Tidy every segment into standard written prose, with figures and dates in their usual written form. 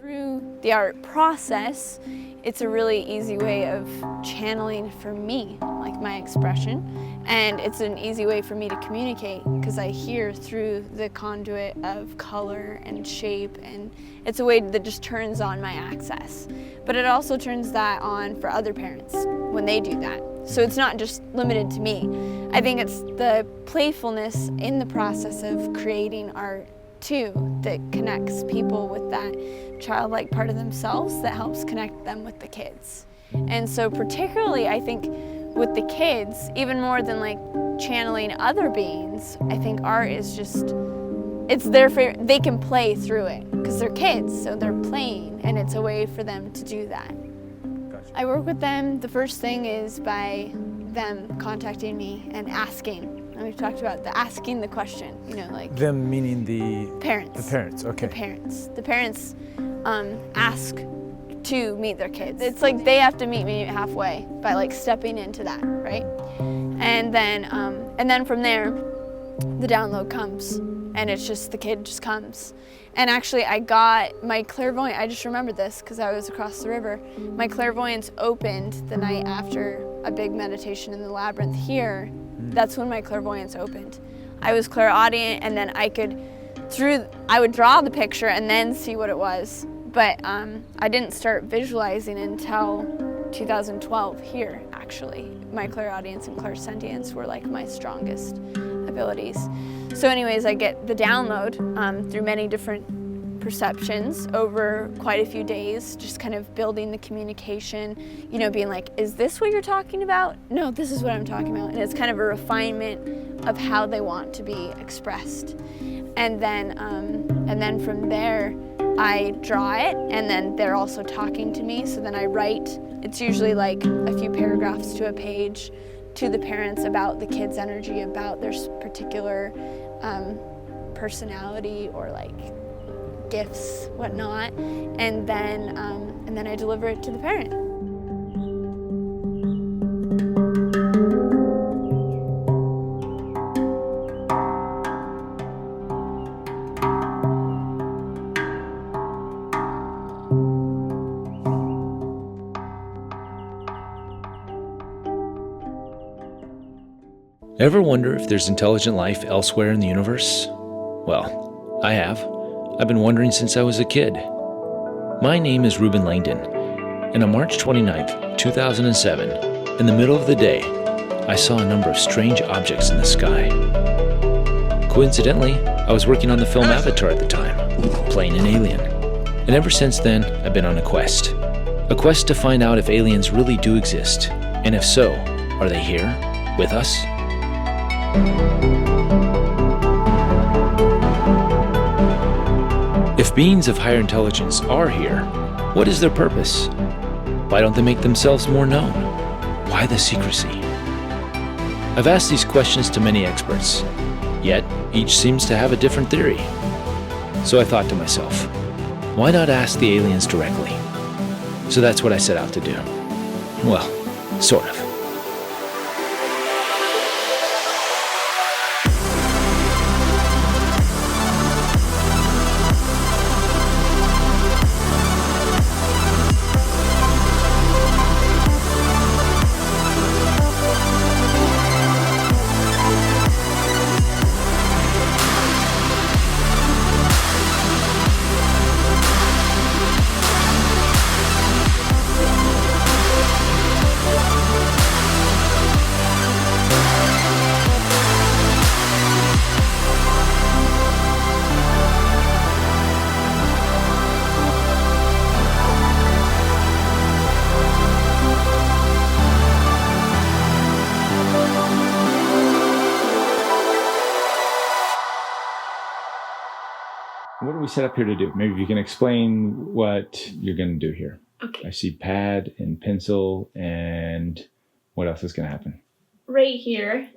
Through the art process, it's a really easy way of channeling for me, like my expression, and it's an easy way for me to communicate because I hear through the conduit of color and shape, and it's a way that just turns on my access. But it also turns that on for other parents when they do that. So it's not just limited to me. I think it's the playfulness in the process of creating art too that connects people with that childlike part of themselves that helps connect them with the kids. And so particularly I think with the kids, even more than like channeling other beings, I think art is just, it's their favorite, they can play through it because they're kids, so they're playing, and it's a way for them to do that. Gotcha. I work with them, the first thing is by them contacting me and asking. And we've talked about the asking the question, you know, like Them meaning the parents. The parents, okay. The parents ask to meet their kids. It's like they have to meet me halfway by like stepping into that, right? And then from there, the download comes, and it's just the kid just comes. And actually, I got my clairvoyance. I just remembered this because I was across the river. My clairvoyance opened the night after a big meditation in the labyrinth here. That's when my clairvoyance opened. I was clairaudient, and then I would draw the picture and then see what it was. But I didn't start visualizing until 2012 here, actually. My clairaudience and clairsentience were like my strongest abilities. So anyways, I get the download through many different perceptions over quite a few days, just kind of building the communication, you know, being like, is this what you're talking about? No, this is what I'm talking about. And it's kind of a refinement of how they want to be expressed. And then from there, I draw it, and then they're also talking to me. So then I write, it's usually like a few paragraphs to a page to the parents about the kids' energy, about their particular personality or like gifts, whatnot, and then I deliver it to the parent. Ever wonder if there's intelligent life elsewhere in the universe? Well, I have. I've been wondering since I was a kid. My name is Reuben Langdon, and on March 29th, 2007, in the middle of the day, I saw a number of strange objects in the sky. Coincidentally, I was working on the film Avatar at the time, playing an alien. And ever since then, I've been on a quest. A quest to find out if aliens really do exist, and if so, are they here, with us? If beings of higher intelligence are here, what is their purpose? Why don't they make themselves more known? Why the secrecy? I've asked these questions to many experts, yet each seems to have a different theory. So I thought to myself, why not ask the aliens directly? So that's what I set out to do. Well, sort of. What are we set up here to do? Maybe if you can explain what you're going to do here. Okay. I see pad and pencil, and what else is going to happen? Right here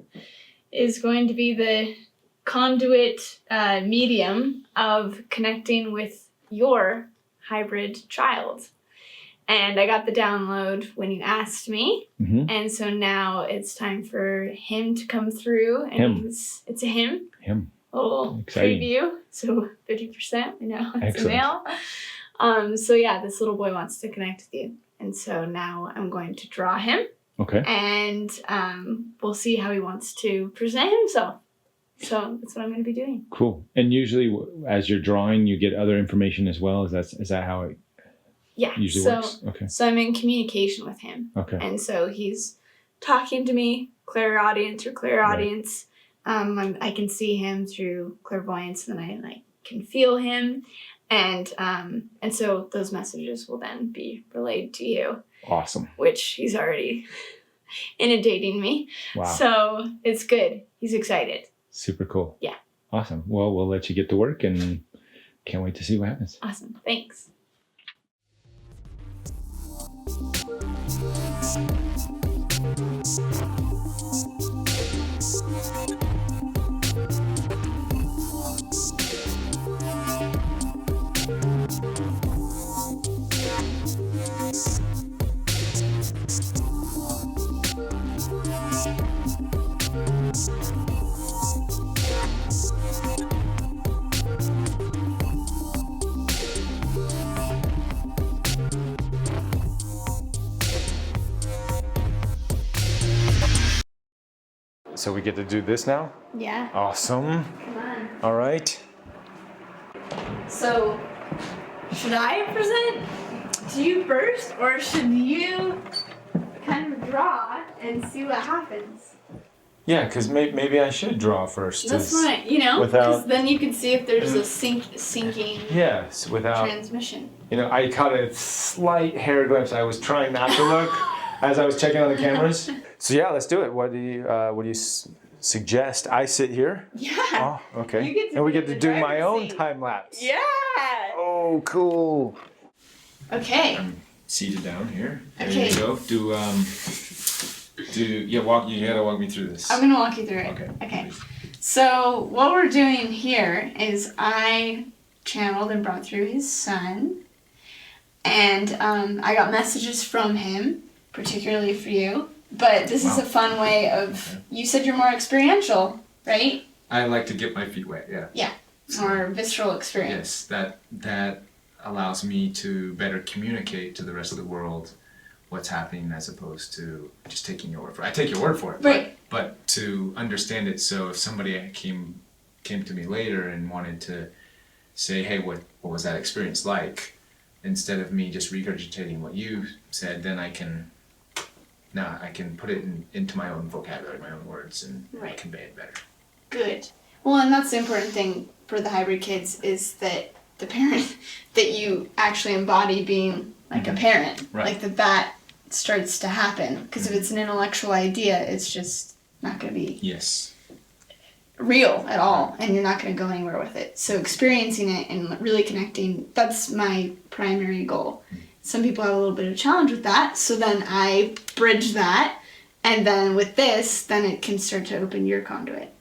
is going to be the conduit medium of connecting with your hybrid child. And I got the download when you asked me. Mm-hmm. And so now it's time for him to come through. And it's a him. Him. A little Exciting. preview. So 50%, I know, it's Excellent. a male. So yeah, this little boy wants to connect with you. And so now I'm going to draw him. Okay. And we'll see how he wants to present himself. So that's what I'm going to be doing. Cool. And usually, as you're drawing, you get other information as well. Is that how it usually works? Okay. So I'm in communication with him. Okay. And so he's talking to me, clairaudience. I can see him through clairvoyance, and then I can feel him, and so those messages will then be relayed to you. Awesome. Which he's already inundating me. Wow. So it's good. He's excited. Super cool. Yeah. Awesome. Well, we'll let you get to work and can't wait to see what happens. Awesome. Thanks. So we get to do this now? Yeah. Awesome. Come on. All right. So, should I present to you first, or should you kind of draw and see what happens? Yeah, because maybe I should draw first. That's right, because without- then you can see if there's a sinking Yes, without... transmission. I caught a slight hair glimpse. I was trying not to look as I was checking on the cameras. So yeah, let's do it. What do you suggest? I sit here? Yeah. Oh, okay. You get to and we be get in to the do my driver's own seat. time lapse. Yeah. Oh, cool. Okay. I'm seated down here. There Okay. you go. You gotta walk me through this. I'm gonna walk you through it. Okay. So what we're doing here is I channeled and brought through his son, and I got messages from him, particularly for you. But this is a fun way of. You said you're more experiential, right? I like to get my feet wet. Yeah. Yeah. More visceral experience. Yes, that allows me to better communicate to the rest of the world what's happening, as opposed to just taking your word for it. I take your word for it, Right. but to understand it. So if somebody came to me later and wanted to say, hey, what was that experience like, instead of me just regurgitating what you said, then I can put it into my own vocabulary, my own words, and convey it better. Good. Well, and that's the important thing for the hybrid kids, is that the parent, that you actually embody being like a parent. Right. Like that starts to happen. Because if it's an intellectual idea, it's just not going to be real at all, and you're not going to go anywhere with it. So experiencing it and really connecting, that's my primary goal. Some people have a little bit of a challenge with that, so then I bridge that, and then with this, then it can start to open your conduit.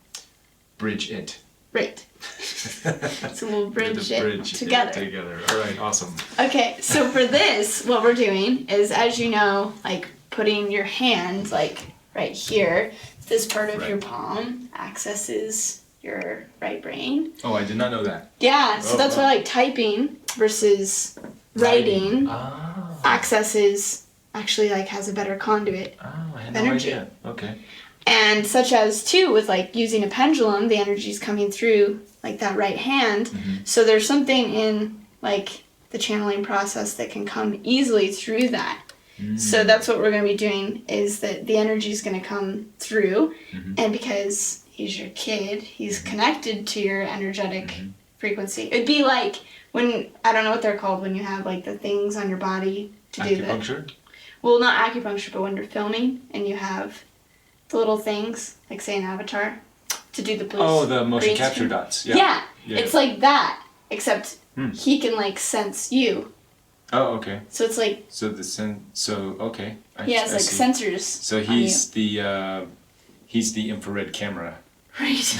Bridge it. Right. So we'll bridge it together. All right, awesome. Okay, so for this, what we're doing is, as you know, like putting your hand like right here, this part of your palm accesses your right brain. Oh, I did not know that. Yeah, so that's why like typing versus writing accesses, actually like has a better conduit I had energy. No idea. Okay. And such as too, with like using a pendulum, the energy's coming through like that right hand. Mm-hmm. So there's something in like the channeling process that can come easily through that. So that's what we're going to be doing, is that the energy is going to come through, and because he's your kid, he's connected to your energetic frequency. It'd be like when, I don't know what they're called, when you have like the things on your body to do that. Acupuncture? Well, not acupuncture, but when you're filming and you have the little things, like say an avatar, to do the blue. Oh, the motion green capture screen. dots. Yeah. It's like that, except he can like sense you. Oh, okay. So it's like. So okay. He has like sensors. So he's the infrared camera. Right.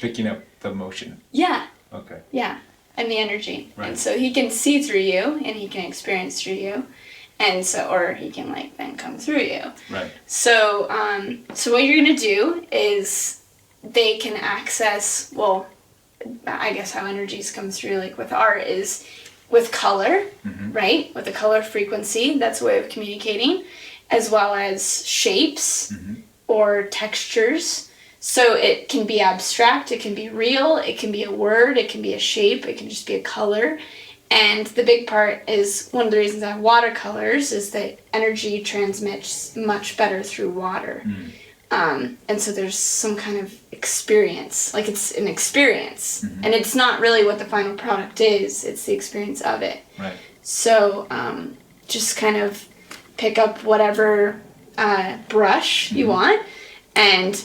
Picking up the motion. Yeah. Okay. Yeah, and the energy. Right. And so he can see through you, and he can experience through you, and so, or he can like then come through you. Right. So, so what you're gonna do is they can access. Well, I guess how energies come through, like with art, is with color, Mm-hmm. right? With the color frequency, that's a way of communicating, as well as shapes Mm-hmm. or textures. So it can be abstract, it can be real, it can be a word, it can be a shape, it can just be a color. And the big part is, one of the reasons I have watercolors is that energy transmits much better through water. Mm. And so there's some kind of experience, like it's an experience. Mm-hmm. And it's not really what the final product is, it's the experience of it. Right. So just kind of pick up whatever brush you want and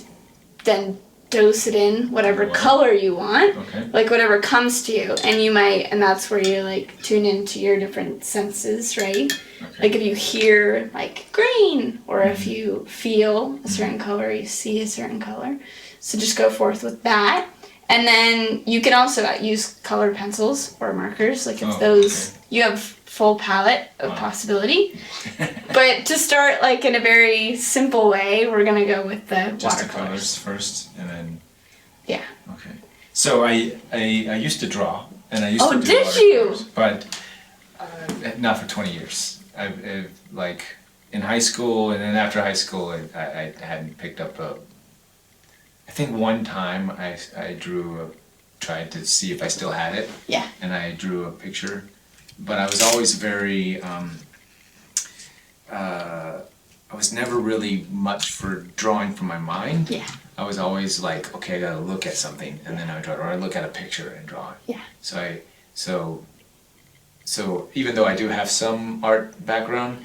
then dose it in whatever color you want, Okay. like whatever comes to you. And you might, and that's where you like tune into your different senses, right? Okay. Like if you hear like green, or if you feel a certain color, you see a certain color. So just go forth with that. And then you can also use colored pencils or markers, like if those, you have full palette of possibility. But to start like in a very simple way, we're gonna go with the Just the watercolors. colors first, and then. Yeah. Okay. So I used to draw, and I used to do did you? watercolors, but not for 20 years. I like in high school, and then after high school, I hadn't picked up a. I think one time I drew tried to see if I still had it. Yeah. And I drew a picture, but I was always very. I was never really much for drawing from my mind. Yeah. I was always like, okay, I gotta look at something, and then I would draw it, or I look at a picture and draw it. Yeah. So even though I do have some art background,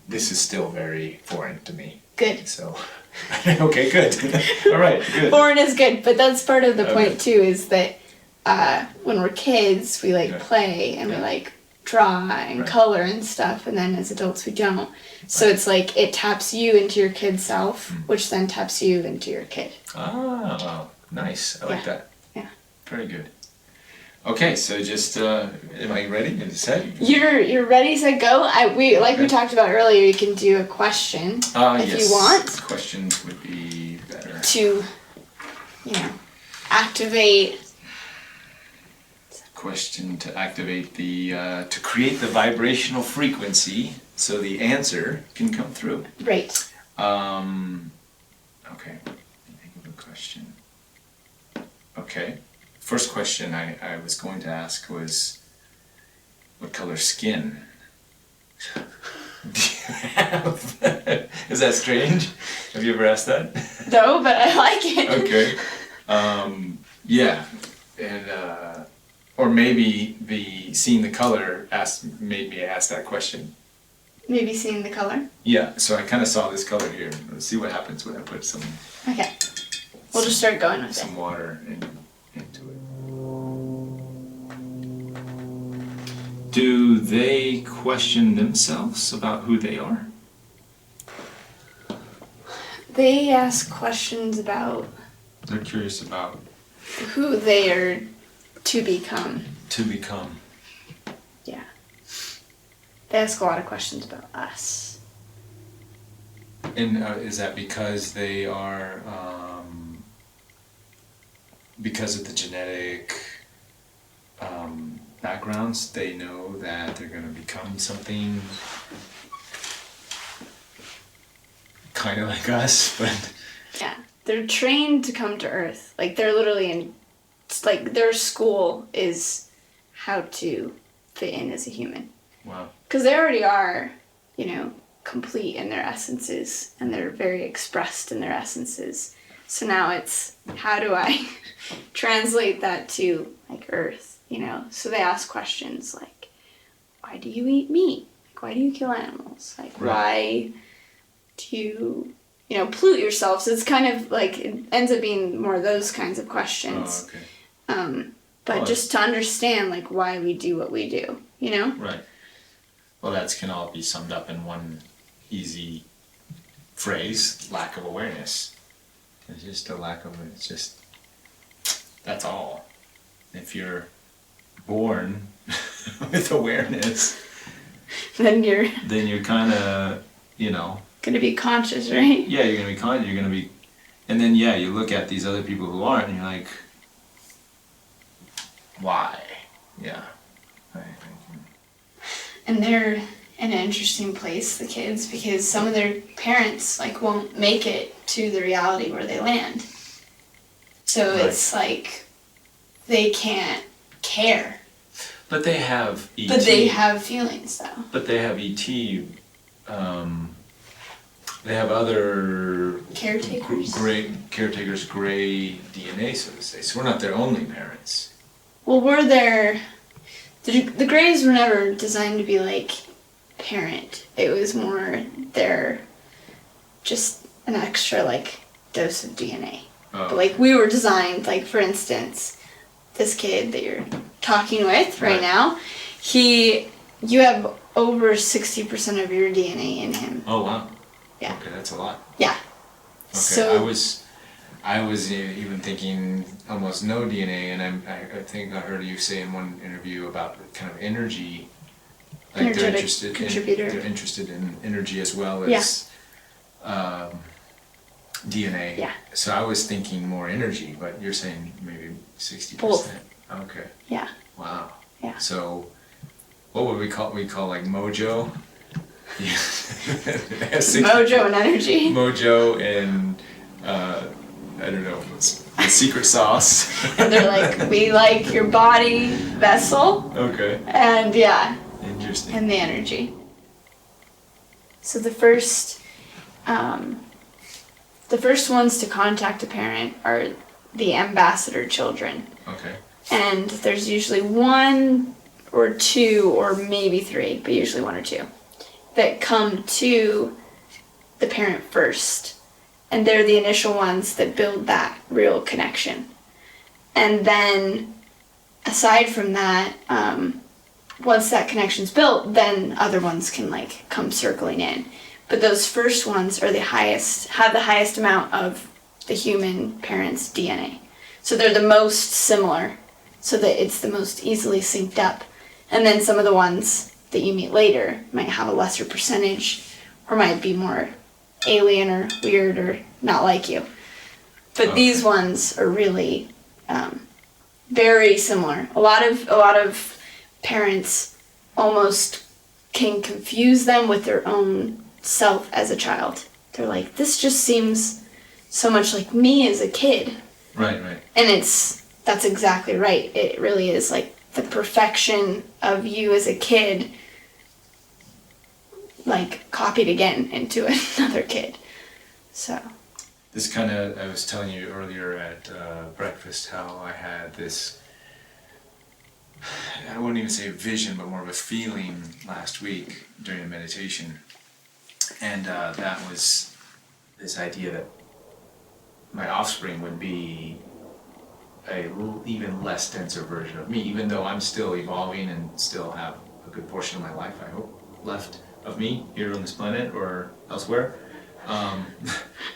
this is still very foreign to me. Good. So, okay, good. All right, good. Foreign is good, but that's part of the Okay. point too, is that when we're kids, we like Yeah. play and we Yeah. like draw and Right. color and stuff, and then as adults we don't. So it's like it taps you into your kid self, which then taps you into your kid. Ah, nice. I like Yeah. that. Yeah. Very good. Okay, so just, am I ready? Is it set? You're ready, set, go. We Okay. talked about earlier. You can do a question if Yes. you want Questions would be better. to, activate. Question to activate the, to create the vibrational frequency so the answer can come through. Right. Okay, let me think of a question. Okay, first question I was going to ask was, what color skin do you have? Is that strange? Have you ever asked that? No, but I like it. Okay. Yeah, and or maybe the seeing the color made me ask that question. Maybe seeing the color. Yeah, so I kind of saw this color here. Let's see what happens when I put some Okay. We'll just start going with it. some water into it. Do they question themselves about who they are? They ask questions about They're curious about who they are to become. to become. Yeah. They ask a lot of questions about us. And is that because they are, because of the genetic backgrounds, they know that they're going to become something kind of like us, but... Yeah. They're trained to come to Earth. Like, they're literally in... It's like, their school is how to fit in as a human. Wow. Because they already are, complete in their essences. And they're very expressed in their essences. So now it's, how do I translate that to, like, Earth? So they ask questions like, why do you eat meat? Like, why do you kill animals? Like, why do you, pollute yourself? So it's kind of like, it ends up being more of those kinds of questions. Oh, okay. But just to understand, like, why we do what we do, Right. Well, that can all be summed up in one easy phrase, lack of awareness. It's just a lack of, it's just, that's all. If you're born with awareness, then you're kind of, going to be conscious, right? yeah, you're going to be conscious, you're going to be, and then, yeah, you look at these other people who aren't, and you're like, why? Yeah. And they're in an interesting place, the kids, because some of their parents like won't make it to the reality where they land. So it's like they can't care. But they have ET. But they have feelings, though. But they have ET. They have other caretakers. Gray DNA, so to say. So we're not their only parents. Well, we're their. The Greys were never designed to be like parent. It was more their just an extra like dose of DNA. Oh. But like we were designed, like for instance, this kid that you're talking with right now, you have over 60% of your DNA in him. Oh wow. Yeah. Okay, that's a lot. Yeah. Okay, So I was even thinking almost no DNA, and I think I heard you say in one interview about kind of energy. Like energetic contributor. They're interested in energy as well as DNA. Yeah. So I was thinking more energy, but you're saying maybe 60%. Both. Okay. Yeah. Wow. Yeah. So what would we call like mojo? Yeah. Mojo and energy. Mojo and I don't know, the secret sauce. And they're like, we like your body vessel. Okay. And yeah. Interesting. And the energy. So the first ones to contact a parent are the ambassador children. Okay. And there's usually one or two or maybe three, but usually one or two, that come to the parent first. And they're the initial ones that build that real connection. And then, aside from that, once that connection's built, then other ones can like come circling in. But those first ones are have the highest amount of the human parent's DNA. So they're the most similar, so that it's the most easily synced up. And then some of the ones that you meet later might have a lesser percentage, or might be more alien or weird or not like you. But these ones are really very similar. A lot of parents almost can confuse them with their own self as a child. They're like, this just seems so much like me as a kid. Right. And that's exactly right. It really is like the perfection of you as a kid, like copied again into another kid. So This kind of, I was telling you earlier at breakfast how I had this, I wouldn't even say vision, but more of a feeling last week during a meditation. And that was this idea that my offspring would be a even less denser version of me, even though I'm still evolving and still have a good portion of my life, I hope, left of me here on this planet or elsewhere. I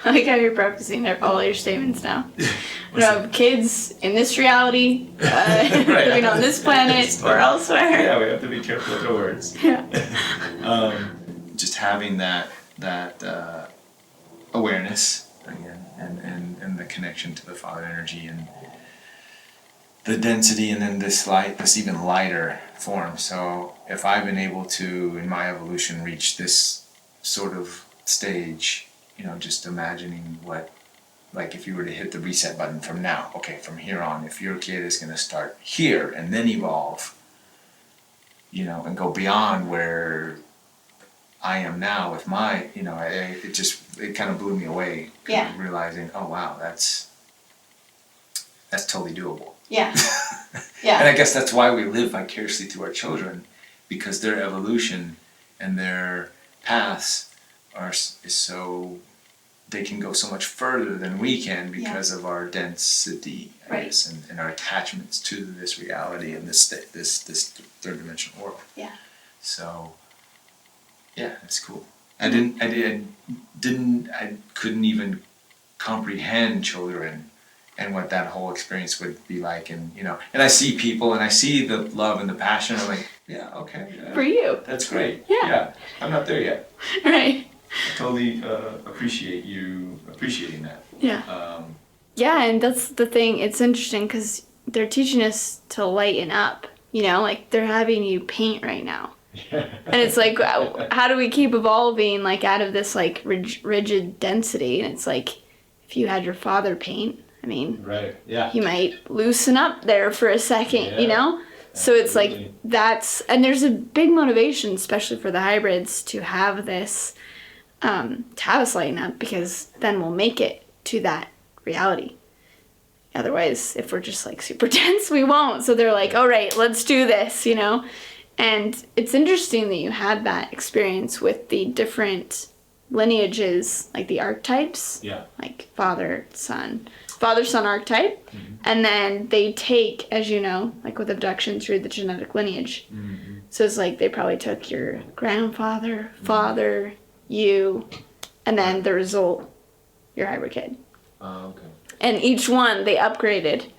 like how you're practicing all your statements now. We don't have kids in this reality, living on this planet or elsewhere. Yeah, we have to be careful with our words. Yeah. Just having that awareness again, and the connection to the Father energy and the density, and then this even lighter form. So if I've been able to, in my evolution, reach this sort of stage, just imagining what, like if you were to hit the reset button from now, okay, from here on, if your kid is going to start here and then evolve, and go beyond where I am now with my, it kind of blew me away. Yeah. Realizing, oh wow, that's totally doable. Yeah. Yeah. And I guess that's why we live vicariously through our children, because their evolution and their paths is so, they can go so much further than we can because of our density, I guess, and our attachments to this reality and this third dimensional world. Yeah. So, yeah, that's cool. I couldn't even comprehend children and what that whole experience would be like, and and I see people and I see the love and the passion. I'm like, yeah, okay, for you, that's great. Yeah, I'm not there yet. Right. I totally appreciate you appreciating that. Yeah. Yeah, and that's the thing. It's interesting because they're teaching us to lighten up. Like they're having you paint right now. And it's like, how do we keep evolving like out of this like rigid density? And it's like, if you had your father paint, I mean, Right. Yeah. you might loosen up there for a second, you know? So it's like and there's a big motivation, especially for the hybrids, to have this, to have us lighten up, because then we'll make it to that reality. Otherwise, if we're just like super dense, we won't. So they're like, all right, let's do this, you know? And it's interesting that you had that experience with the different lineages, like the archetypes. Yeah. Like father, son archetype. Mm-hmm. And then they take, as you know, like with abduction, through the genetic lineage. Mm-hmm. So it's like they probably took your grandfather, father, you, and then the result, your hybrid kid. Oh, okay. And each one, they upgraded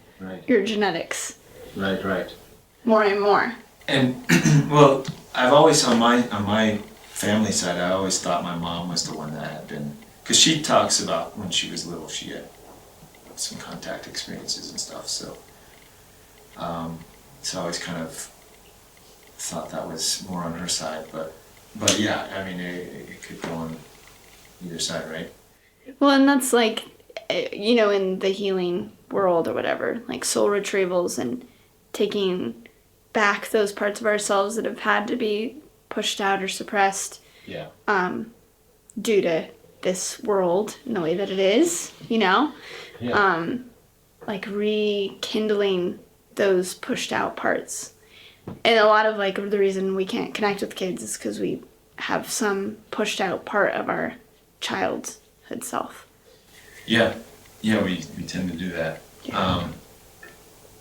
your genetics. Right. More and more. And well, I've always on my family side, I always thought my mom was the one that had been, because she talks about when she was little, she had some contact experiences and stuff. So, so I always kind of thought that was more on her side, but yeah, I mean, it could go on either side, right? Well, and that's like, you know, in the healing world or whatever, like soul retrievals and taking back those parts of ourselves that have had to be pushed out or suppressed. Yeah. Due to this world and the way that it is, you know? Yeah. Like rekindling those pushed out parts. And a lot of like the reason we can't connect with kids is because we have some pushed out part of our childhood self. Yeah, we tend to do that. Yeah.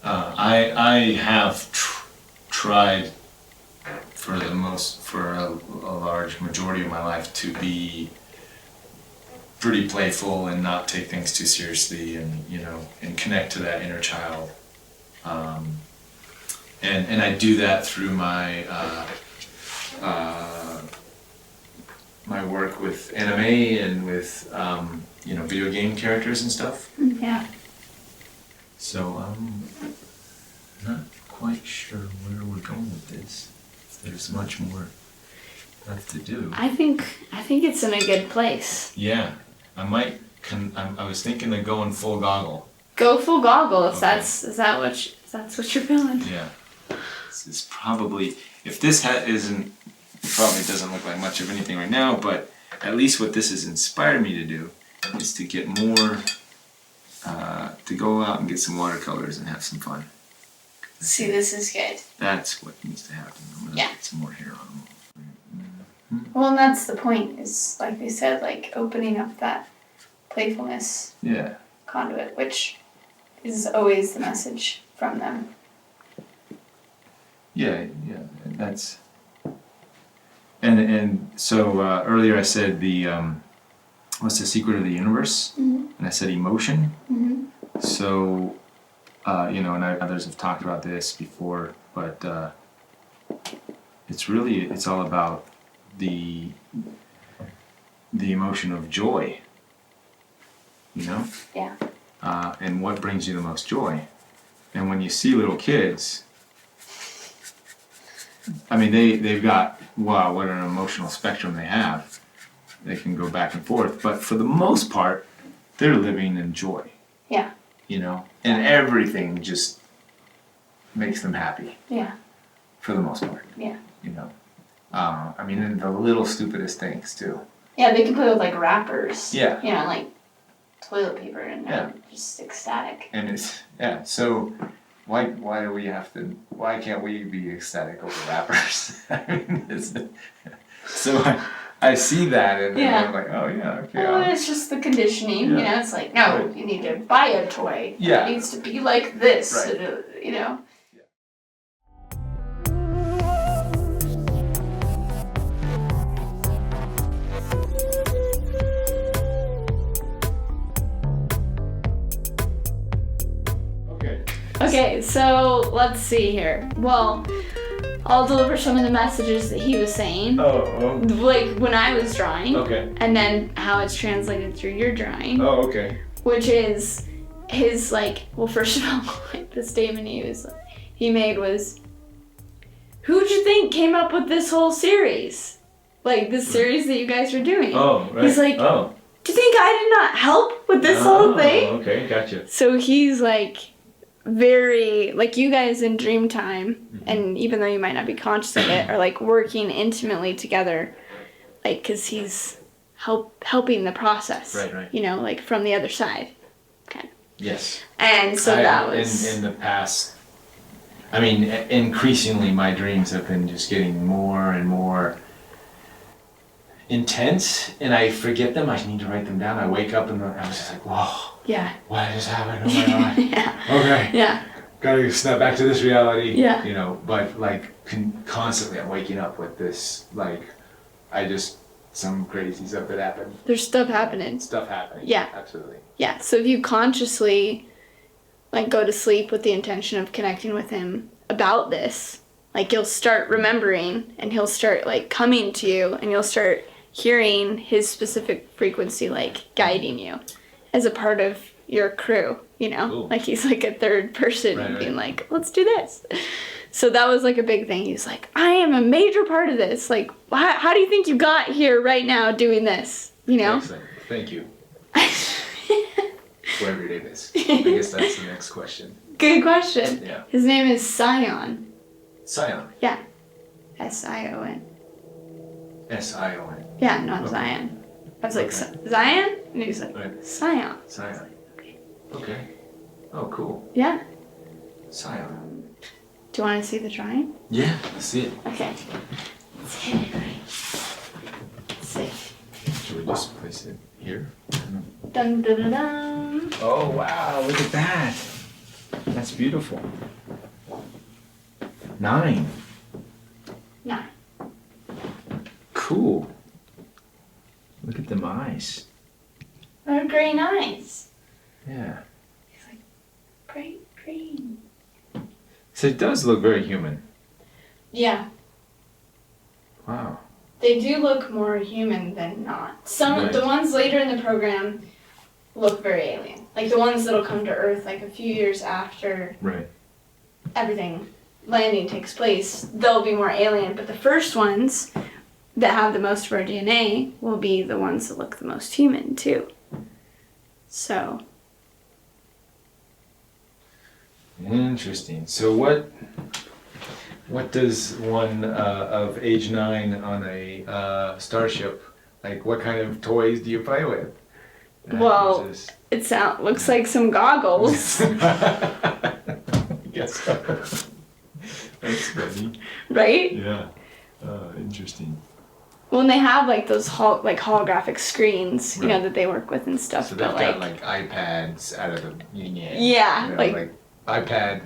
I have tried for a large majority of my life to be pretty playful and not take things too seriously, and you know, and connect to that inner child. And I do that through my my work with anime and with you know, video game characters and stuff. Yeah. So I'm not quite sure where we're going with this. There's much more left to do. I think it's in a good place. Yeah, I might. I was thinking of going full goggle. Go full goggle if Okay. that's what you're feeling. Yeah. This is probably, if this isn't, it probably doesn't look like much of anything right now, but at least what this has inspired me to do is to get more, to go out and get some watercolors and have some fun. See, this is good. That's what needs to happen. I'm gonna get some more hair on them. Well, and that's the point, is like they said, like opening up that playfulness conduit, which is always the message from them. Yeah, that's, and so earlier I said the what's the secret of the universe, and I said emotion. So you know, and others have talked about this before, but it's all about the emotion of joy, you know? Yeah. And what brings you the most joy. And when you see little kids, I mean, they've got, wow, what an emotional spectrum they have. They can go back and forth, but for the most part, they're living in joy. Yeah. You know, and everything just makes them happy. Yeah. For the most part. Yeah. You know, I mean, in the little stupidest things too. Yeah, they can play with like wrappers. Yeah. You know, like toilet paper, and they're just ecstatic. And it's so why do we have to? Why can't we be ecstatic over wrappers? I mean, so I see that, and I'm like, oh yeah, okay. Well, it's just the conditioning, you know. It's like, no, you need to buy a toy. Yeah. It needs to be like this, Right. You know. Okay, so let's see here. Well, I'll deliver some of the messages that he was saying. Like when I was drawing. Okay. And then how it's translated through your drawing. Oh, okay. Which is his, like, well, first of all, like, the statement he made was, who'd you think came up with this whole series? Like, this series that you guys were doing. Oh, right. He's like, oh. do you think I did not help with this whole thing? Okay, gotcha. So he's like very, like you guys in dream time, and even though you might not be conscious of it, are like working intimately together, like, because he's helping the process. Right. You know, like from the other side. Okay. Yes. And so that was... In the past, I mean, increasingly my dreams have been just getting more and more intense, and I forget them. I need to write them down. I wake up and I was just like, whoa. Yeah. What just happened? Oh my god. Yeah. Okay. Yeah. Gotta snap back to this reality. Yeah. You know, but like constantly I'm waking up with this, like, some crazy stuff that happened. There's stuff happening. Stuff happening. Yeah. Absolutely. Yeah. So if you consciously, like, go to sleep with the intention of connecting with him about this, like, you'll start remembering, and he'll start, like, coming to you, and you'll start hearing his specific frequency, like, guiding you as a part of your crew, you know? Cool. Like, he's like a third person Right. being like, let's do this. So that was, like, a big thing. He's like, I am a major part of this. Like, how do you think you got here right now doing this? You know? Excellent. Thank you. Whatever your name is. I guess that's the next question. Good question. Yeah. His name is Scion. Scion. Yeah. S-I-O-N. S-I-O-N. Yeah, not Okay. Zion. I was like, Okay. Zion? And he was like, Right. Scion. Scion. Okay. Okay. Oh, cool. Yeah. Scion. Do you want to see the drawing? Yeah, let's see it. Okay. Let's hit it right. Let's see. Should we just place it here? Dun dun dun dun. Oh wow, look at that. That's beautiful. 9. No. Cool. Look at them eyes. They're green eyes. Yeah. He's like, bright green. So it does look very human. Yeah. Wow. They do look more human than not. Right. The ones later in the program look very alien. Like the ones that'll come to Earth like a few years after Right. everything landing takes place, they'll be more alien. But the first ones that have the most of our DNA will be the ones that look the most human too. So Interesting. So what does one of age 9 on a starship, like what kind of toys do you play with? Well, Versus- it looks like some goggles, I guess so. That's funny. right? Yeah. Interesting. Well, and they have like those holographic screens, you know, Right. that they work with and stuff. So they've but got like iPads out of the yin yang. Yeah, You know, like- iPad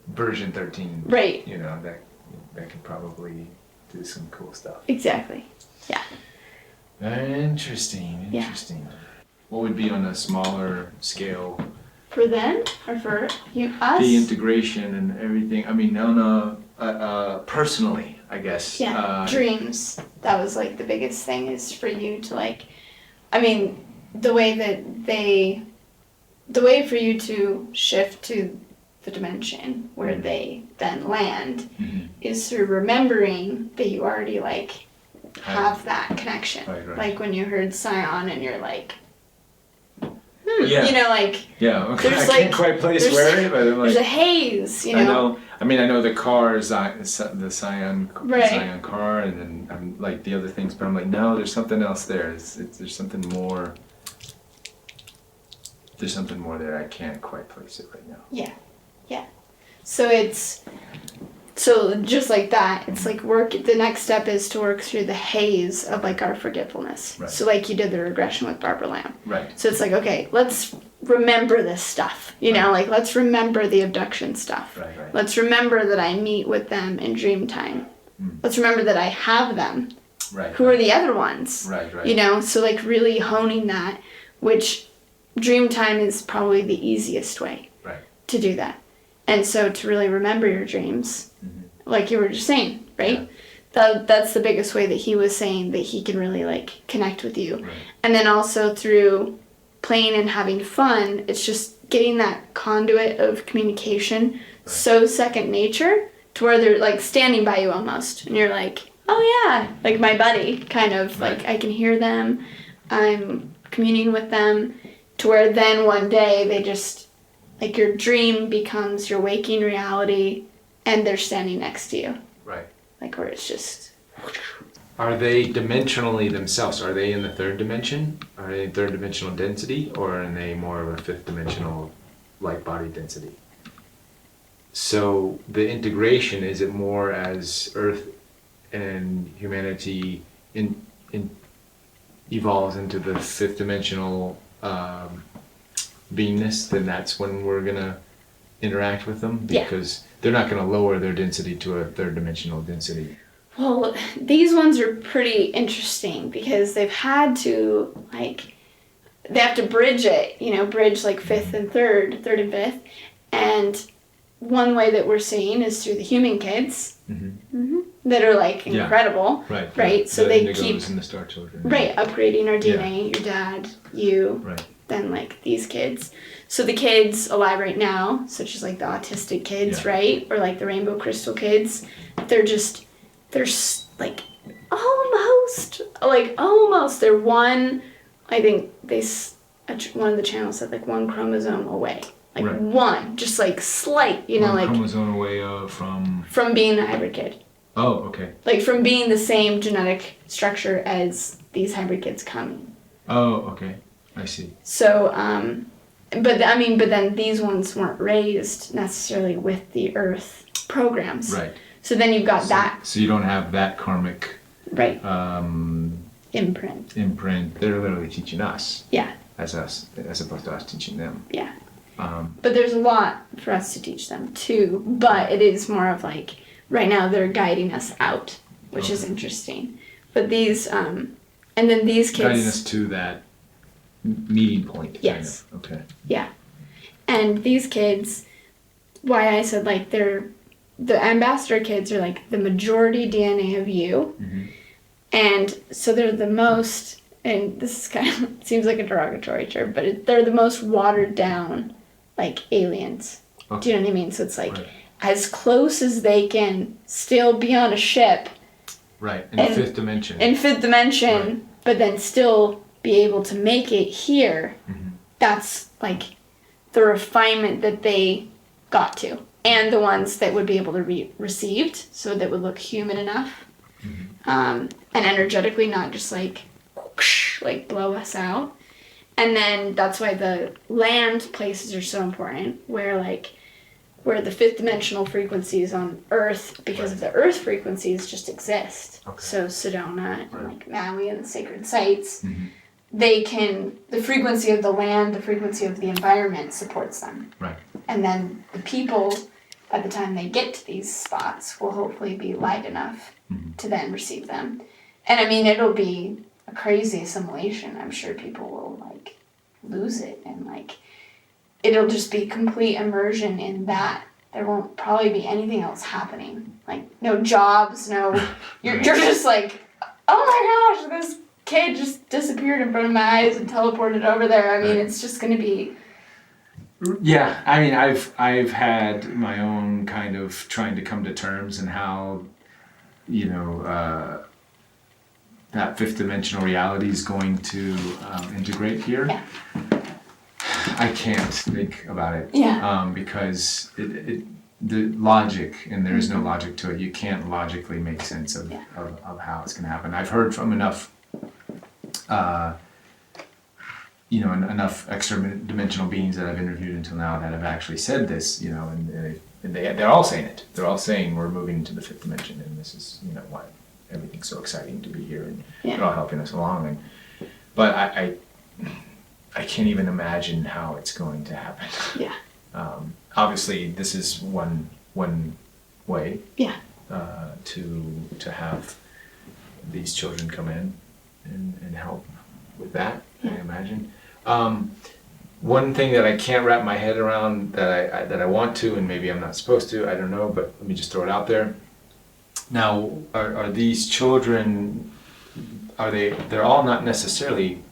version 13. Right. You know, that could probably do some cool stuff. Exactly. Interesting. Yeah. Interesting. What would be on a smaller scale? For them or for you, us? The integration and everything. I mean, on a personally, I guess. Yeah, dreams. That was like the biggest thing is for you to like, I mean, the way for you to shift to the dimension where they then land Mhm. is through remembering that you already like have that connection. Right. Like when you heard Scion and you're like, Yeah. you know, like Yeah. Okay. There's I can't like- quite place there's- where, but I'm there's a like. haze, you I know. know. I mean, I know the car is the Scion, Right. Scion car, and then I'm like the other things, but I'm like, no, there's something else there. There's something more. There's something more there. I can't quite place it right now. So just like that, it's like the next step is to work through the haze of like our forgetfulness. Right. So like you did the regression with Barbara Lamb. Right. So it's like, okay, let's remember this stuff, you know, like let's remember the abduction stuff. Right. Let's remember that I meet with them in dream time. Mm. Let's remember that I have them. Right. Who are the other ones? Right. You know, so like really honing that, which dream time is probably the easiest way Right. to do that. And so to really remember your dreams, like you were just saying, right? That's the biggest way that he was saying that he can really like connect with you. Right. And then also through playing and having fun, it's just getting that conduit of communication so second nature to to where they're like standing by you almost, and you're like, oh yeah, like my buddy, kind of like I can hear them, I'm communing with them, to where then one day they just, like your dream becomes your waking reality, and they're standing next to you. Right. Like where it's just. Are they dimensionally themselves? Are they in the third dimension? Are they in third dimensional density, or are they more of a fifth dimensional light body density? So the integration, is it more as Earth and humanity evolves into the fifth dimensional beingness, then that's when we're gonna interact with them? Because they're not gonna lower their density to a third dimensional density. Well, these ones are pretty interesting because they've had to, like, they have to bridge it, bridge like fifth and third and fifth. And one way that we're seeing is through the human kids that are like incredible. Yeah. Right. So they keep and the Star Children. Right, upgrading our DNA, your dad, you, then like these kids. So the kids alive right now, such as like the autistic kids, right? Or like the rainbow crystal kids, they're like almost, they're one, I think one of the channels said like one chromosome away. Like one, just like slight, one like chromosome away from being a hybrid kid. Oh, okay. Like from being the same genetic structure as these hybrid kids coming. Oh, okay. I see. So, but then these ones weren't raised necessarily with the Earth programs. Right. So then you've got that. So you don't have that karmic. Right. Imprint. They're literally teaching us. Yeah. As opposed to us teaching them. Yeah. But there's a lot for us to teach them too. But it is more of like, right now they're guiding us out, which is interesting. But these, and then these kids. Guiding us to that meeting point. Yes. Kind of. Okay. Yeah. And these kids, why I said like the ambassador kids are like the majority DNA of you. Mm-hmm. And so they're the most, and this is kind of, seems like a derogatory term, but they're the most watered down, like, aliens. Okay. Do you know what I mean? So it's like, as close as they can still be on a ship. Right, in fifth dimension. In fifth dimension, but then still be able to make it here. Mm-hmm. That's, like, the refinement that they got to. And the ones that would be able to be received, so that would look human enough. Mm-hmm. And energetically not just like whoosh, like blow us out. And then that's why the land places are so important, where the fifth dimensional frequencies on Earth, because of the Earth frequencies, just exist. Okay. So Sedona and like Maui and the sacred sites, they can, the frequency of the land, the frequency of the environment supports them. Right. And then the people, by the time they get to these spots, will hopefully be light enough to then receive them. And I mean, it'll be a crazy assimilation. I'm sure people will like lose it, and like it'll just be complete immersion in that. There won't probably be anything else happening. Like no jobs, no. You're just like, oh my gosh, this kid just disappeared in front of my eyes and teleported over there. I mean, it's just gonna be. Yeah, I mean, I've had my own kind of trying to come to terms and how, that fifth dimensional reality is going to integrate here. Yeah. I can't think about it. Yeah. Because the logic, and there is no logic to it. You can't logically make sense of how it's going to happen. I've heard from enough. Enough extra dimensional beings that I've interviewed until now that have actually said this, and they're all saying it. They're all saying we're moving into the fifth dimension, and this is, why everything's so exciting to be here, and they're all helping us along. But I can't even imagine how it's going to happen. Yeah. Obviously, this is one way. Yeah. To have these children come in and help with that. I imagine. One thing that I can't wrap my head around that I want to, and maybe I'm not supposed to, I don't know, but let me just throw it out there. Now, are these children, they're all not necessarily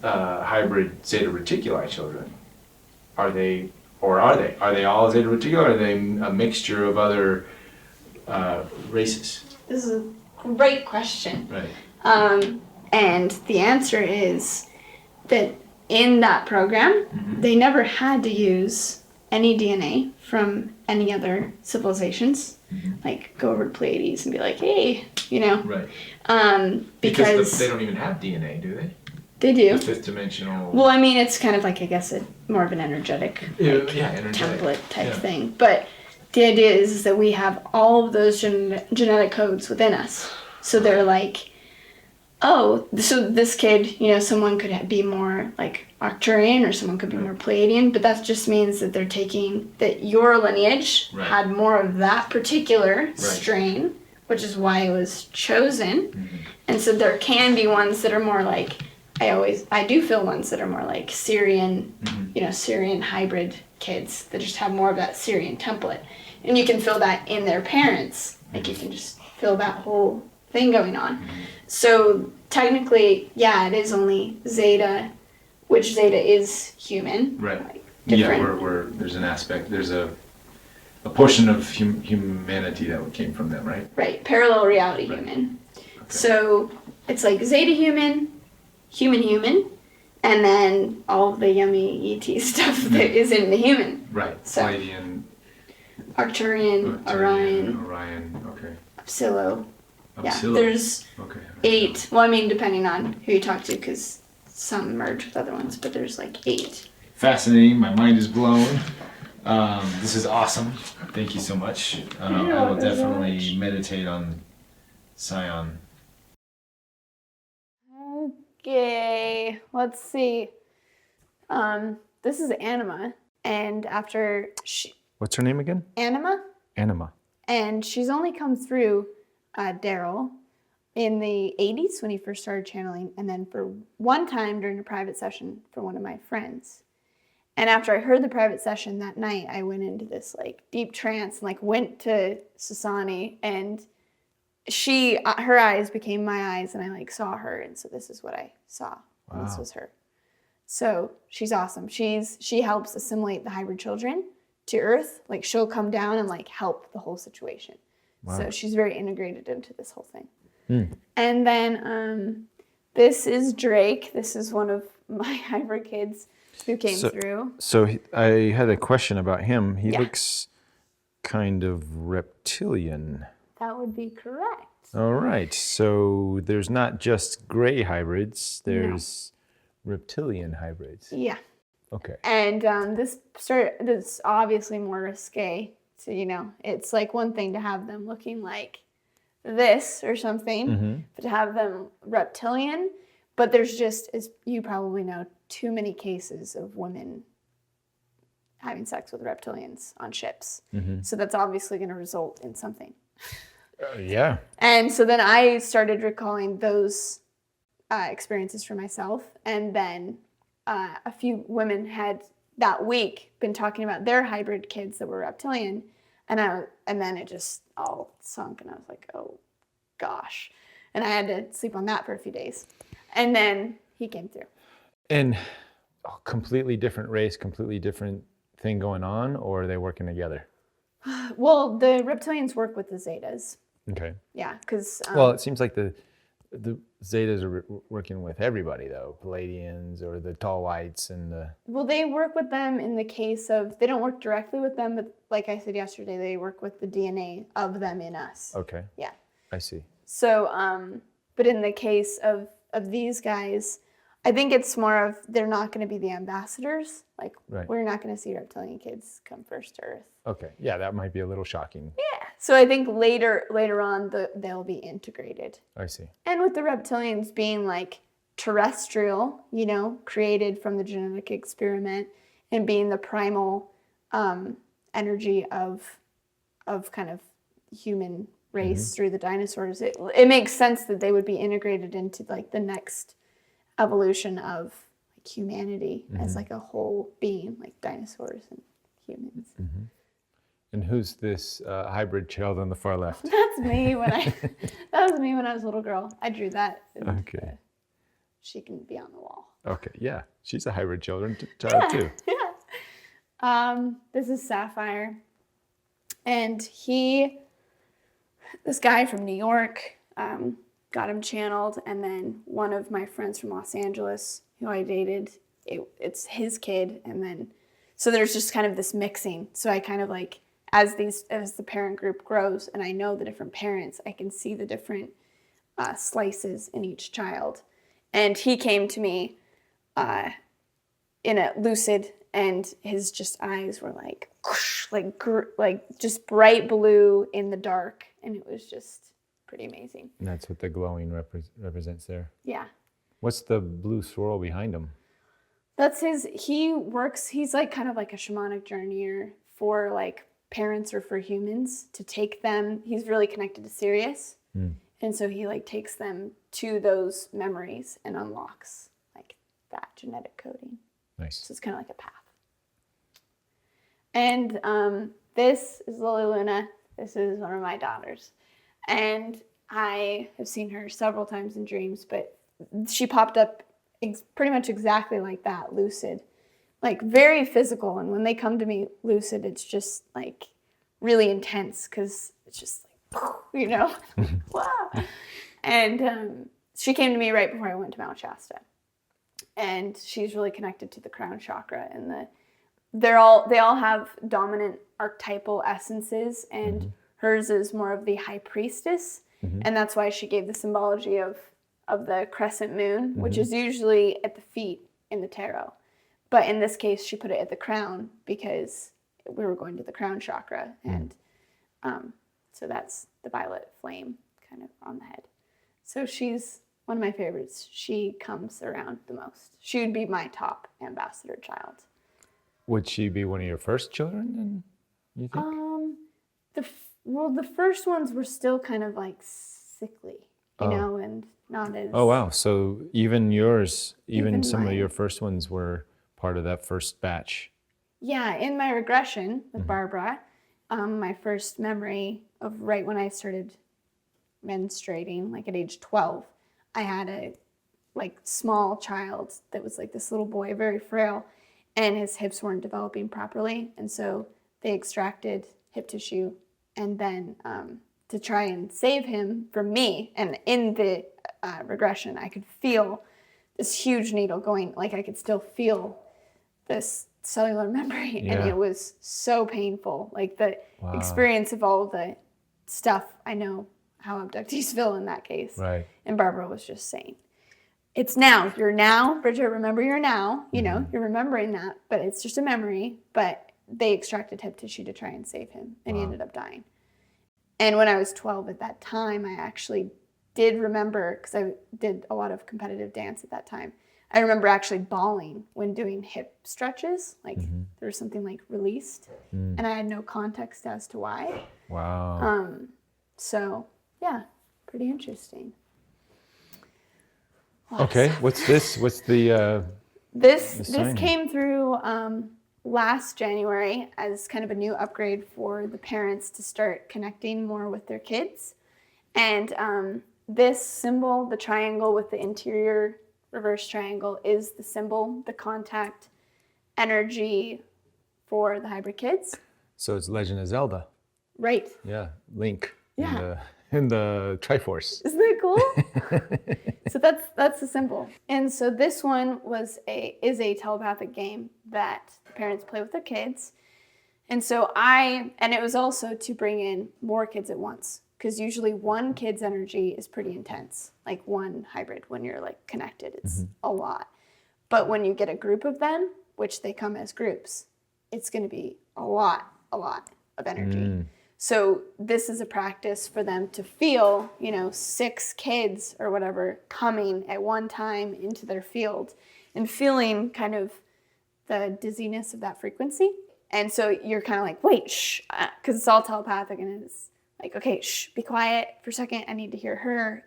hybrid Zeta Reticuli children? Are they all Zeta Reticuli, or are they a mixture of other races? This is a great question. Right. And the answer is that in that program, they never had to use any DNA from any other civilizations. Like go over to Pleiades and be like, hey, you know. Right. Because they don't even have DNA, do they? They do. The fifth dimensional. Well, I mean, it's kind of like, I guess, more of an energetic, energetic template type thing. But the idea is that we have all of those genetic codes within us. So they're like, oh, so this kid, you know, someone could be more like Arcturian or someone could be more Pleiadian, but that just means that they're taking that your lineage had more of that particular strain, which is why it was chosen. And so there can be ones that are more like, I do feel ones that are more like Syrian, you know, Syrian hybrid kids that just have more of that Syrian template. And you can feel that in their parents. Like you can just feel that whole thing going on. So technically, yeah, it is only Zeta, which Zeta is human. Right. Like, where there's an aspect, there's a portion of humanity that came from them, right? Right, parallel reality human. Okay. So it's like Zeta human, human, and then all of the yummy ET stuff that is in the human. Right. So, Pleiadian, Arcturian, Orion, okay. Upsilo. Yeah, Upsilo. there's 8. Well, I mean, depending on who you talk to, because some merge with other ones, but there's like 8. Fascinating. My mind is blown. This is awesome. Thank you so much. I will definitely meditate on Scion. Okay, let's see. This is Anima, and after What's her name again? Anima, and she's only come through Daryl in the 80s when he first started channeling, and then for one time during a private session for one of my friends. And after I heard the private session that night, I went into this like deep trance and like went to Sasani, and her eyes became my eyes, and I like saw her, and so this is what I saw. Wow. This was her. So she's awesome. She helps assimilate the hybrid children to Earth. Like she'll come down and like help the whole situation. Wow. So she's very integrated into this whole thing. And then this is Drake. This is one of my hybrid kids who came through. So I had a question about him. He looks kind of reptilian. That would be correct. All right. So there's not just gray hybrids. There's reptilian hybrids. Yeah. Okay. And this is obviously more risque. So, you know, it's like one thing to have them looking like this or something, but to have them reptilian. But there's just, as you probably know, too many cases of women having sex with reptilians on ships. So that's obviously going to result in something. Yeah. And so then I started recalling those experiences for myself. And then a few women had that week been talking about their hybrid kids that were reptilian. And then it just all sunk, and I was like, oh gosh. And I had to sleep on that for a few days. And then he came through. And completely different race, completely different thing going on, or are they working together? Well, the reptilians work with the Zetas. Okay. Yeah, because... well, it seems like the Zetas are working with everybody, though. Palladians or the tall whites and the... Well, they work with them in the case of... They don't work directly with them, but like I said yesterday, they work with the DNA of them in us. Okay. Yeah. I see. So, but in the case of these guys, I think it's more of they're not going to be the ambassadors. Like, we're not going to see reptilian kids come first to Earth. Okay. Yeah, that might be a little shocking. Yeah. So I think later on, they'll be integrated. I see. And with the reptilians being like terrestrial, you know, created from the genetic experiment, and being the primal energy of kind of human race through the dinosaurs, it makes sense that they would be integrated into like the next evolution of like humanity as like a whole being, like dinosaurs and humans. And who's this hybrid child on the far left? That's me that was me when I was a little girl. I drew that. And, okay. She can be on the wall. Okay, yeah. She's a hybrid child too. Yeah. This is Sapphire. And he this guy from New York got him channeled, and then one of my friends from Los Angeles who I dated, it's his kid, and then so there's just kind of this mixing. So I kind of like as the parent group grows, and I know the different parents, I can see the different slices in each child. And he came to me in a lucid, and his just eyes were like just bright blue in the dark, and it was just pretty amazing. And that's what the glowing represents there. Yeah. What's the blue swirl behind him? That's he's like kind of like a shamanic journeyer for like parents or for humans to take them. He's really connected to Sirius. And so he like takes them to those memories and unlocks like that genetic coding. Nice. So it's kind of like a path. And this is Lily Luna. This is one of my daughters. And I have seen her several times in dreams, but she popped up pretty much exactly like that, lucid. Like very physical. And when they come to me lucid, it's just like really intense because it's just like, you know, wow. And she came to me right before I went to Mount Shasta. And she's really connected to the crown chakra, and they all have dominant archetypal essences, and hers is more of the high priestess, and that's why she gave the symbology of the crescent moon, which is usually at the feet in the tarot. But in this case, she put it at the crown because we were going to the crown chakra, and so that's the violet flame kind of on the head. So she's one of my favorites. She comes around the most. She would be my top ambassador child. Would she be one of your first children, then, you think? The first ones were still kind of like sickly, you know, and not as... Oh, wow. So even yours, even some of mine. your first ones were part of that first batch. Yeah, in my regression with Barbara, my first memory of right when I started menstruating, like at age 12, I had a like small child that was like this little boy, very frail, and his hips weren't developing properly. And so they extracted hip tissue, and then to try and save him from me. And in the regression, I could feel this huge needle going, like I could still feel this cellular memory. Yeah. And it was so painful. Like the experience of all of the stuff, I know how abductees feel in that case. Right. And Barbara was just saying, it's now, you're now, Bridget, remember you're now, you know, you're remembering that, but it's just a memory. But they extracted hip tissue to try and save him, and he ended up dying. And when I was 12 at that time, I actually did remember, because I did a lot of competitive dance at that time, I remember actually bawling when doing hip stretches, like there was something like released, and I had no context as to why. Wow. So, yeah, pretty interesting. Okay, what's this? What's the This sign? came through last January as kind of a new upgrade for the parents to start connecting more with their kids. And this symbol, the triangle with the interior reverse triangle, is the symbol, the contact energy for the hybrid kids. So it's Legend of Zelda. Right. Yeah, Link. Yeah. In the Triforce. Isn't that cool? So that's the symbol. And so this one is a telepathic game that the parents play with their kids. And so and it was also to bring in more kids at once, because usually one kid's energy is pretty intense. Like one hybrid, when you're like connected, it's a lot. But when you get a group of them, which they come as groups, it's going to be a lot of energy. So this is a practice for them to feel, 6 kids or whatever coming at one time into their field and feeling kind of the dizziness of that frequency. And so you're kind of like, wait, shh, because it's all telepathic, and it's like, okay, shh, be quiet for a second. I need to hear her,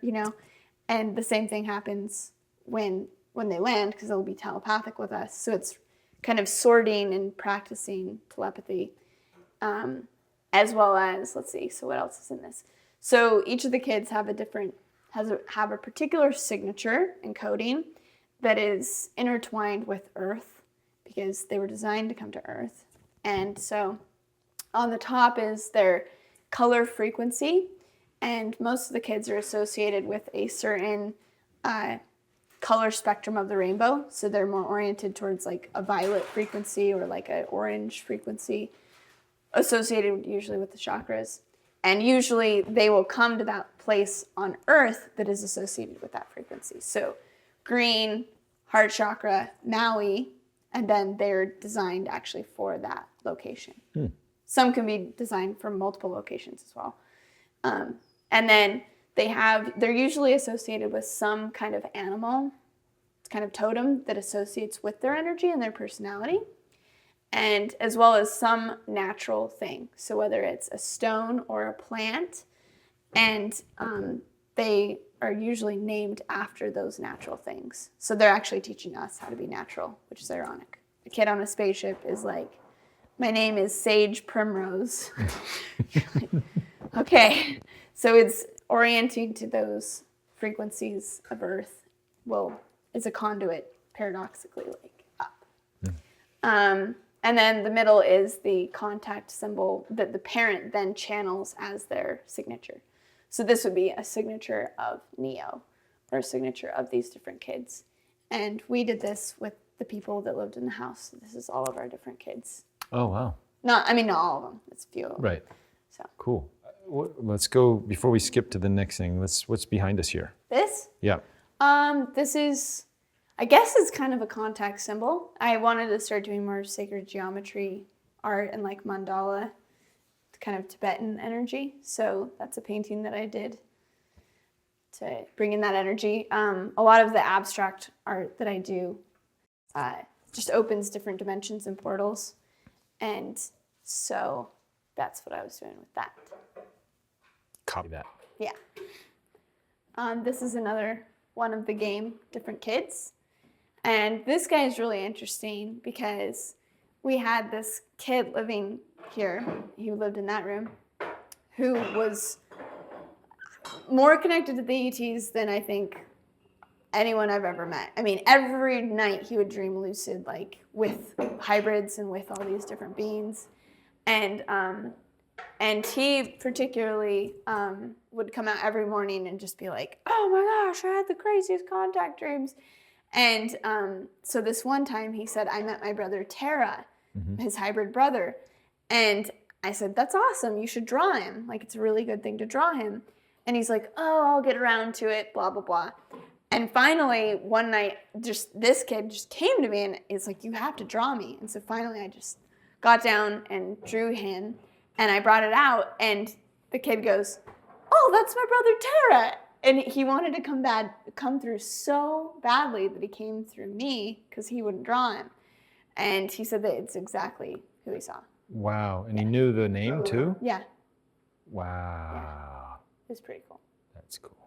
And the same thing happens when they land, because they'll be telepathic with us. So it's kind of sorting and practicing telepathy. As well as, let's see, so what else is in this? So each of the kids have have a particular signature and coding that is intertwined with Earth, because they were designed to come to Earth. And so on the top is their color frequency, and most of the kids are associated with a certain color spectrum of the rainbow. So they're more oriented towards like a violet frequency or like an orange frequency, associated usually with the chakras. And usually they will come to that place on Earth that is associated with that frequency. So green, heart chakra, Maui, and then they're designed actually for that location. Some can be designed for multiple locations as well. And then they're usually associated with some kind of animal, kind of totem that associates with their energy and their personality, and as well as some natural thing. So whether it's a stone or a plant, and they are usually named after those natural things. So they're actually teaching us how to be natural, which is ironic. The kid on a spaceship is like, my name is Sage Primrose. Okay, so it's orienting to those frequencies of Earth. Well, it's a conduit, paradoxically, like up. And then the middle is the contact symbol that the parent then channels as their signature. So this would be a signature of Neo, or a signature of these different kids. And we did this with the people that lived in the house. So this is all of our different kids. Oh, wow. Not all of them. It's a few of them. Right. So Cool. Let's go, before we skip to the next thing, what's behind us here? this, Yeah. this is, I guess it's kind of a contact symbol. I wanted to start doing more sacred geometry art and like mandala, kind of Tibetan energy. So that's a painting that I did to bring in that energy. A lot of the abstract art that I do just opens different dimensions and portals. And so that's what I was doing with that. Copy that. Yeah. This is another one of the game, different kids. And this guy is really interesting because we had this kid living here. He lived in that room, who was more connected to the ETs than I think anyone I've ever met. I mean, every night he would dream lucid, like with hybrids and with all these different beings. And he particularly would come out every morning and just be like, oh my gosh, I had the craziest contact dreams. And so this one time he said, I met my brother Tara, his hybrid brother. And I said, that's awesome. You should draw him. Like, it's a really good thing to draw him. And he's like, oh, I'll get around to it, blah, blah, blah. And finally, one night, just this kid just came to me and he's like, you have to draw me. And so finally I just got down and drew him. And I brought it out, and the kid goes, oh, that's my brother Tara. And he wanted to come through so badly that he came through me because he wouldn't draw him. And he said that it's exactly who he saw. Wow. And you knew the name too? Yeah, Wow. it was pretty cool. That's cool.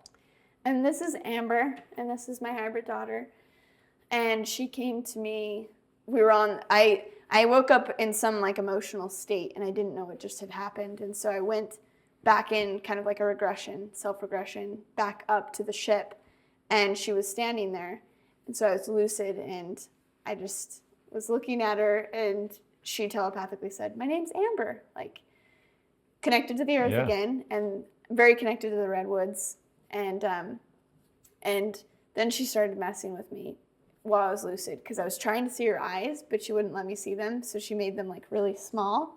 And this is Amber, and this is my hybrid daughter. And she came to me, I woke up in some like emotional state and I didn't know what just had happened. And so I went back in kind of like a regression, self-regression, back up to the ship, and she was standing there. And so I was lucid and I just was looking at her, and she telepathically said, my name's Amber, like connected to the earth again, and very connected to the redwoods. And then she started messing with me while I was lucid because I was trying to see her eyes, but she wouldn't let me see them. So she made them like really small.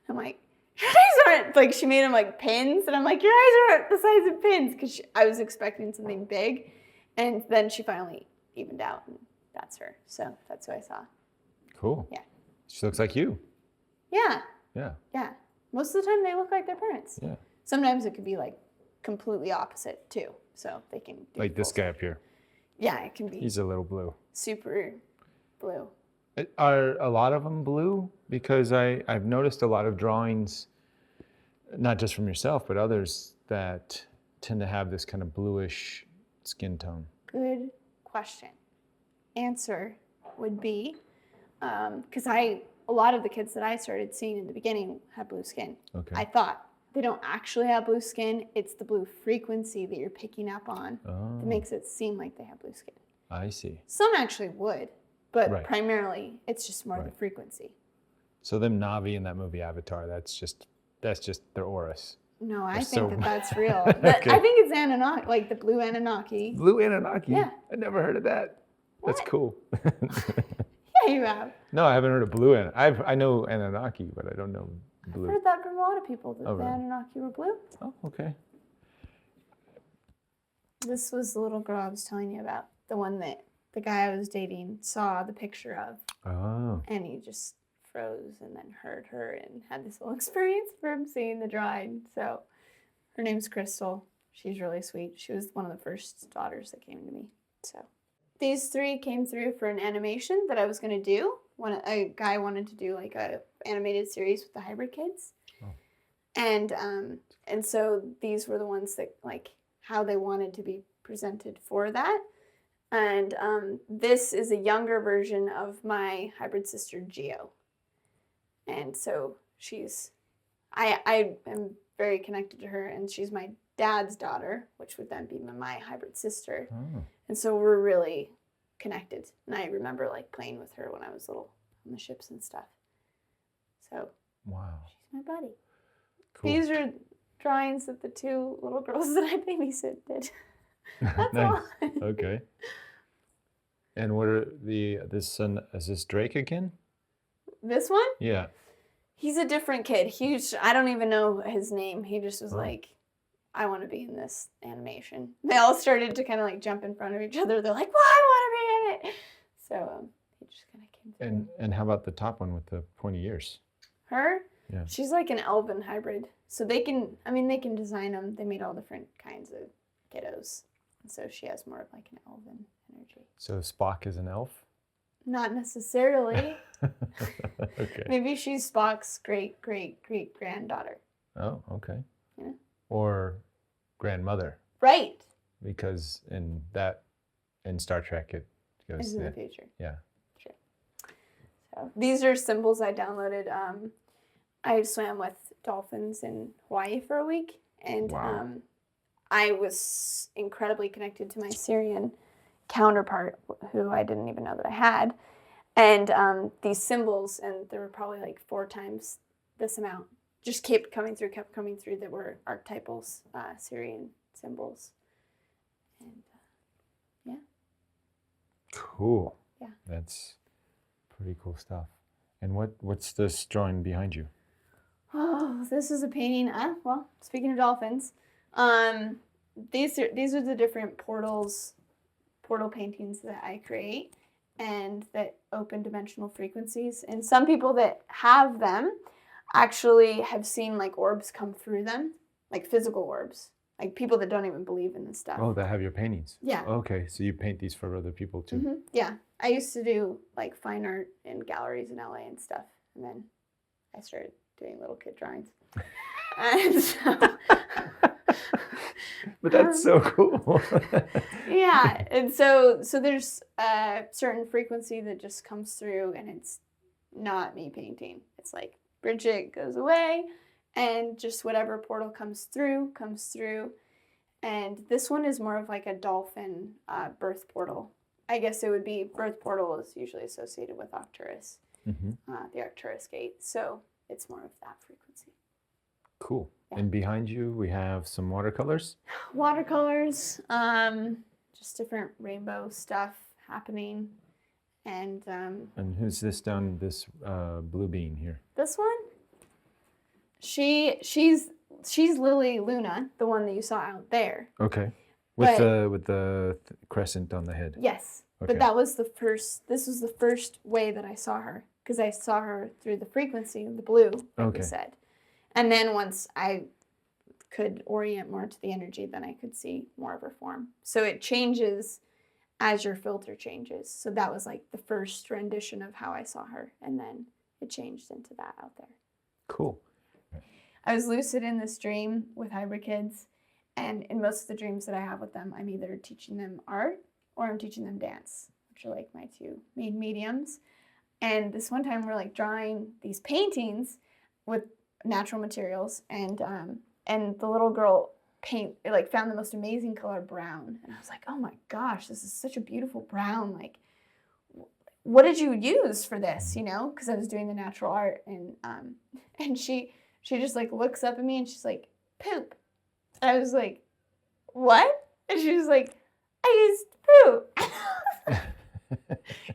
I'm like, your eyes aren't, like she made them like pins. And I'm like, your eyes aren't the size of pins, because I was expecting something big. And then she finally evened out, and that's her. So that's who I saw. Cool. Yeah. She looks like you. Yeah. Yeah. Yeah. Most of the time they look like their parents. Yeah. Sometimes it could be like completely opposite too. So they can do Like this guy up here. Yeah, it can be He's a little blue. super blue. Are a lot of them blue? Because I've noticed a lot of drawings, not just from yourself, but others that tend to have this kind of bluish skin tone. Good question. Answer would be, because a lot of the kids that I started seeing in the beginning had blue skin. Okay. I thought they don't actually have blue skin. It's the blue frequency that you're picking up on that makes it seem like they have blue skin. I see. Some actually would, but Right. primarily it's just more the Right. frequency. So them Na'vi in that movie Avatar, that's just their auras. No, I think so- that's real. Okay. I think it's Anunnaki, like the blue Anunnaki. Blue Anunnaki? Yeah. I never heard of that. That's What? cool. Yeah, you have. No, I haven't heard of blue I know Anunnaki, but I don't know I've blue. heard that from a lot of people, that Oh, the really? Anunnaki were blue. Oh, okay. This was the little girl I was telling you about. The one that the guy I was dating saw the picture of. Oh. And he just froze and then heard her and had this whole experience from seeing the drawing. So her name's Crystal. She's really sweet. She was one of the first daughters that came to me. So these three came through for an animation that I was going to do. A guy wanted to do like a animated series with the hybrid kids. Oh. And so these were the ones that like how they wanted to be presented for that. And this is a younger version of my hybrid sister, Geo. And so I am very connected to her, and she's my dad's daughter, which would then be my hybrid sister. Oh. And so we're really connected. And I remember like playing with her when I was little on the ships and stuff. So Wow. she's my buddy. Cool. These are drawings that the two little girls that I babysit did. That's Nice. all. Okay. And what are this is this Drake again? This one? Yeah. He's a different kid. I don't even know his name. He just was Oh. like, I want to be in this animation. They all started to kind of like jump in front of each other. They're like, well, I want to be in it. So he just kind of came through. And how about the top one with the pointy ears? Her? Yeah. She's like an elven hybrid. So they can design them. They made all different kinds of kiddos. And so she has more of like an elven energy. So Spock is an elf? Not necessarily. Okay. Maybe she's Spock's great-great-great-granddaughter. Oh, okay. Yeah. Or grandmother, Right. because in Star Trek it goes This is in the future. yeah. Sure. So these are symbols I downloaded. I swam with dolphins in Hawaii for a week, and Wow. I was incredibly connected to my Syrian counterpart, who I didn't even know that I had. And these symbols, and there were probably like 4 times this amount, just kept coming through that were archetypal Syrian symbols. And yeah. Cool. Yeah. That's pretty cool stuff. And what's this drawing behind you? Oh, this is a painting. Well, speaking of dolphins, these are the different portal paintings that I create, and that open dimensional frequencies. And some people that have them actually have seen like orbs come through them, like physical orbs, like people that don't even believe in this stuff. Oh, that have your paintings. Yeah. Okay, so you paint these for other people too. Mhm. Yeah, I used to do like fine art in galleries in LA and stuff, and then I started doing little kid drawings. And so, But that's so cool. yeah, and so there's a certain frequency that just comes through, and it's not me painting. It's like Bridget goes away, and just whatever portal comes through. And this one is more of like a dolphin birth portal. I guess it would be birth portal is usually associated with Arcturus, the Arcturus gate. So it's more of that frequency. Cool. Yeah. And behind you we have some watercolors. Watercolors, just different rainbow stuff happening. And And who's this down this blue bean here? this one, she's Lily Luna, the one that you saw out there. Okay. With But- the crescent on the head. Yes, Okay. but this was the first way that I saw her, because I saw her through the frequency of the blue, like Okay. you said. And then once I could orient more to the energy, then I could see more of her form. So it changes as your filter changes. So that was like the first rendition of how I saw her, and then it changed into that out there. Cool. I was lucid in this dream with hybrid kids, and in most of the dreams that I have with them, I'm either teaching them art or I'm teaching them dance, which are like my 2 main mediums. And this one time we're like drawing these paintings with natural materials, and the little girl found the most amazing color, brown, and I was like, oh my gosh, this is such a beautiful brown. Like, what did you use for this? You know, because I was doing the natural art, and she just like looks up at me and she's like, poop. And I was like, what? And she was like, I used poo.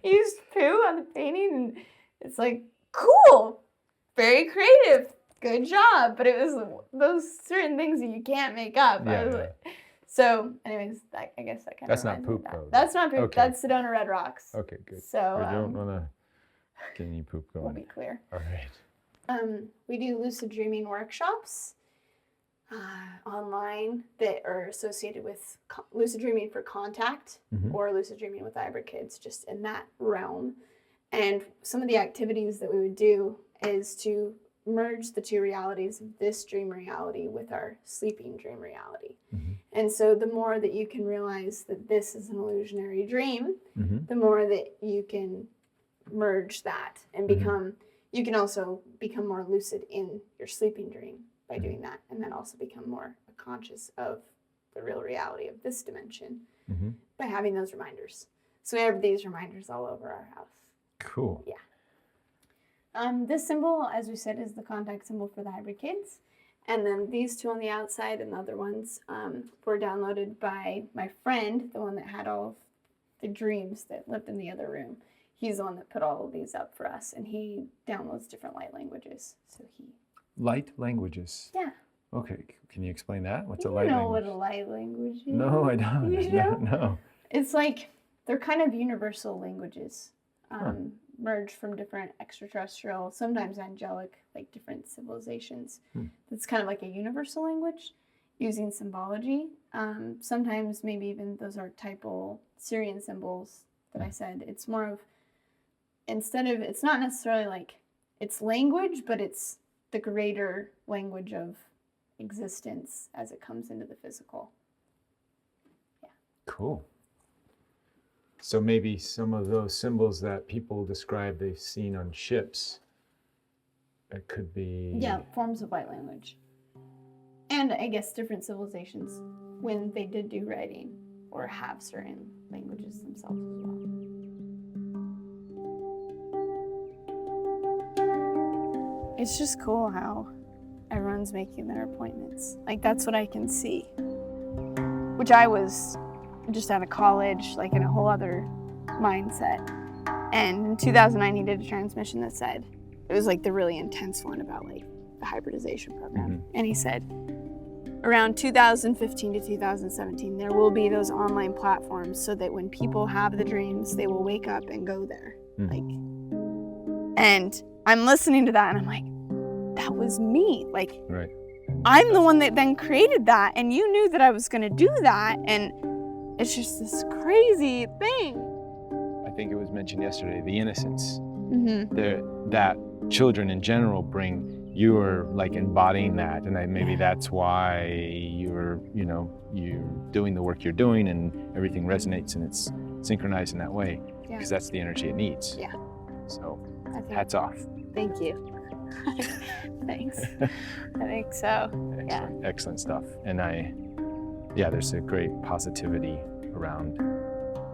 You used poo on the painting, and it's like, cool, very creative, good job. But it was those certain things that you can't make up. Yeah, I was like, so, anyways, I guess that kind That's of. not poop, though. That's not poop. Okay. That's Sedona Red Rocks. Okay, good. So I don't want to get any poop we'll going. be clear. All right. We do lucid dreaming workshops online that are associated with lucid dreaming for contact or lucid dreaming with hybrid kids, just in that realm. And some of the activities that we would do is to merge the two realities of this dream reality with our sleeping dream reality. And so the more that you can realize that this is an illusionary dream, the more that you can merge that and become, you can also become more lucid in your sleeping dream by doing that, and then also become more conscious of the real reality of this dimension by having those reminders. So we have these reminders all over our house. Cool. Yeah. This symbol, as we said, is the contact symbol for the hybrid kids. And then these two on the outside and the other ones were downloaded by my friend, the one that had all of the dreams that lived in the other room. He's the one that put all of these up for us, and he downloads different light languages. So he... Light languages. Yeah. Okay, can you explain that? What's a You light know language? what a light language is? No, I don't. You don't? No. It's like, they're kind of universal languages, merged from different extraterrestrial, sometimes angelic, like different civilizations. It's kind of like a universal language using symbology. Sometimes maybe even those archetypal Syrian symbols that I said. It's more of, instead of, it's not necessarily like, it's language, but it's the greater language of existence as it comes into the physical. Yeah. Cool. So maybe some of those symbols that people describe they've seen on ships, it could be... Yeah, forms of light language. And I guess different civilizations, when they did do writing, or have certain languages themselves as well. It's just cool how everyone's making their appointments. Like, that's what I can see. Which I was just out of college, like in a whole other mindset. And in 2009, he did a transmission that said, it was like the really intense one about like the hybridization program. And he said, around 2015 to 2017, there will be those online platforms so that when people have the dreams, they will wake up and go there. Like, and I'm listening to that and I'm like, that was me. Like, Right. I'm the one that then created that, and you knew that I was going to do that, and it's just this crazy thing. I think it was mentioned yesterday, the innocence. That children in general bring, you are like embodying that, and maybe that's why you're doing the work you're doing, and everything resonates and it's synchronized in that way, because that's the energy it needs. Yeah. So, hats off. Thank you. Thanks. I think so. Excellent, excellent stuff. And there's a great positivity around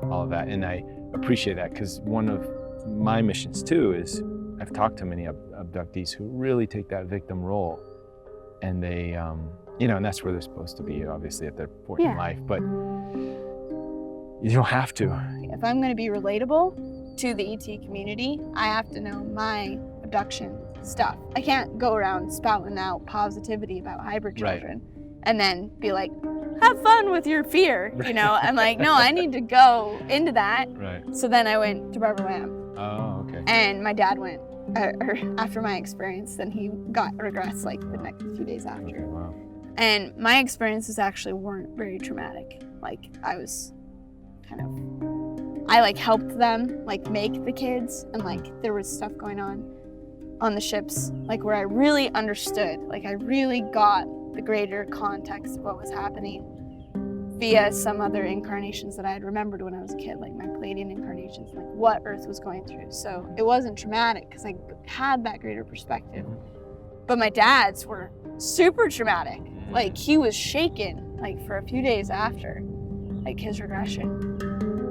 all of that. And I appreciate that, because one of my missions too is I've talked to many abductees who really take that victim role, and they, and that's where they're supposed to be, obviously, at their point in life, but you don't have to. If I'm going to be relatable to the ET community, I have to know my abduction stuff. I can't go around spouting out positivity about hybrid children and then be like, have fun with your fear, I'm like, no, I need to go into that. Right. So then I went to Barbara Lamb. Oh, okay. And my dad went, after my experience, then he got regrets like the next few days after. Okay, wow. And my experiences actually weren't very traumatic. Like, I was I helped them make the kids, and there was stuff going on the ships, where I really understood, I really got the greater context of what was happening via some other incarnations that I had remembered when I was a kid, like my Palladian incarnations, what Earth was going through. So it wasn't traumatic because I had that greater perspective. But my dad's were super traumatic. He was shaken for a few days after his regression.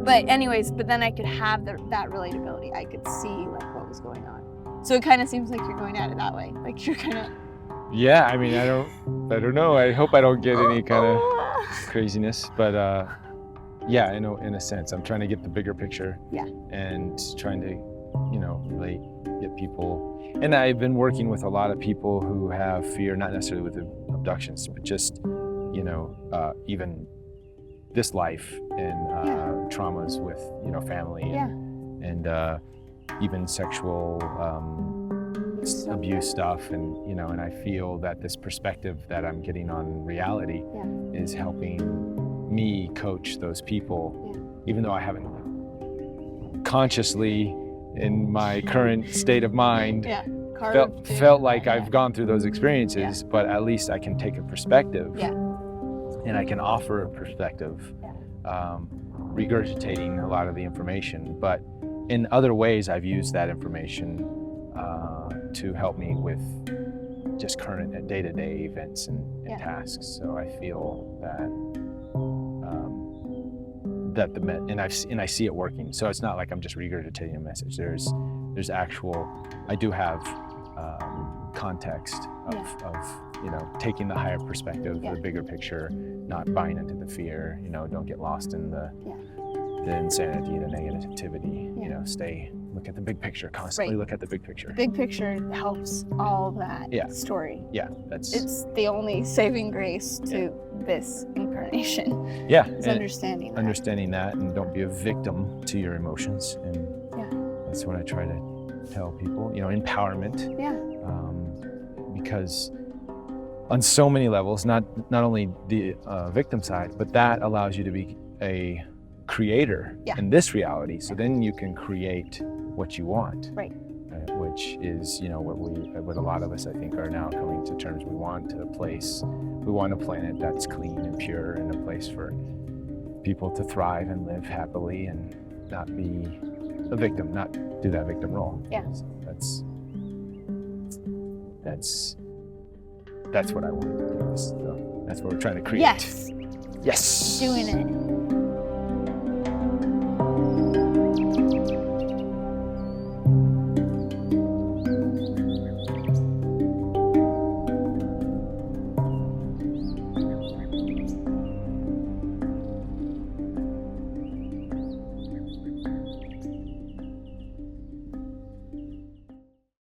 But then I could have that relatability. I could see what was going on. So it kind of seems like you're going at it that way. You're kind of Yeah, I mean, I don't know. I hope I don't get any kind of craziness, but yeah, in a sense, I'm trying to get the bigger picture. Yeah. And trying to, relate, get people. And I've been working with a lot of people who have fear, not necessarily with abductions, but just, even this life and traumas with, family and even sexual abuse stuff, and and I feel that this perspective that I'm getting on reality is helping me coach those people, even though I haven't consciously, in my current state of mind, felt like I've gone through those experiences, but at least I can take a perspective, and I can offer a perspective, regurgitating a lot of the information, but in other ways I've used that information to help me with just current day-to-day events and tasks. So I feel that and I see it working. So it's not like I'm just regurgitating a message. There's actual. I do have context of taking the higher perspective, the bigger picture, not buying into the fear. Don't get lost in the insanity, the negativity. Look at the big picture. Constantly look at the big picture. The big picture helps all that story. Yeah, it's the only saving grace to this incarnation. Yeah, is understanding that, and don't be a victim to your emotions. And that's what I try to tell people. Empowerment. Yeah. Because on so many levels, not only the victim side, but that allows you to be a creator in this reality. So then you can create what you want, which is what a lot of us I think are now coming to terms. We want a planet that's clean and pure, and a place for people to thrive and live happily and not be a victim, not do that victim role. So that's what I want. So that's what we're trying to create. Yes. Yes. Doing it.